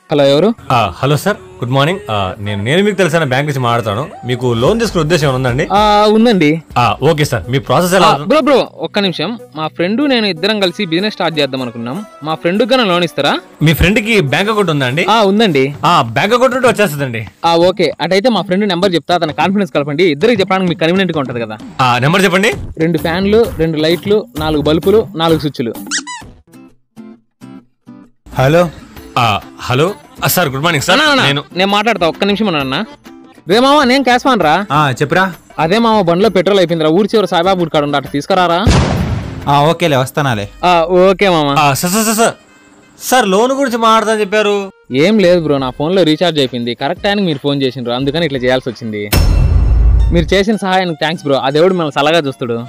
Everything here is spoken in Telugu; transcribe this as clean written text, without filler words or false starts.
హలో, ఎవరు? Hello sir, good morning. నేను మీకు తెలిసిన బ్యాంక్ నుంచి మాట్లాడతాను. మీకు లోన్ తీసుకునే ఉద్దేశం ఉందండి? ఉందండి. ఓకే సార్, మీ ప్రాసెస్ ఎలా? బ్రో ఒక్క నిమిషం. మా ఫ్రెండ్ నేను ఇద్దరం కలిసి బిజినెస్ స్టార్ట్ చేద్దాం అనుకున్నాం. మా ఫ్రెండ్ గానే లోన్ ఇస్తారా? మీ ఫ్రెండ్ కి బ్యాంక్ అకౌంట్ ఉందండి? ఉందండి. బ్యాంక్ అకౌంట్ ఉంటే వచ్చేస్తుందండి. ఓకే, అటైతే మా ఫ్రెండ్ నెంబర్ చెప్తా, తన కాన్ఫిడెన్స్ కలపండి. ఇద్దరికి చెప్పడానికి మీకు కన్వీనియంట్ గా ఉంటది కదా. నెంబర్ చెప్పండి. 2 ఫ్యాన్లు, 2 లైట్లు, 4 బల్బులు, 4 స్విచ్లు. Hello hello sir, good morning sir. నేను మాట్లాడతా, ఒక్క నిమిషం అన్న. రే మామ, నేను క్యాష్ మాన్ రా. చెప్పురా. అదే మామ, బండిలో పెట్రోల్ అయిపోయిందిరా. ఊరి చివరి సాయిబాబు గుడి కాడ ఉండ, తీసుకురారా. ఓకేలే, వస్తానాలే. ఓకే మామ. సార్ లోన్ గురించి మాట్లాడతా చెప్పారు. ఏం లేదు బ్రో, నా ఫోన్ లో రీఛార్జ్ అయిపోయింది. కరెక్ట్ టైంకి మీరు ఫోన్ చేసిండ్రు, అందుకని ఇట్లా చేయాల్సి వచ్చింది. మీరు చేసిన సహాయానికి థ్యాంక్స్ బ్రో. ఆ దేవుడు మిమ్మల్ని సలహా చూస్తాడు.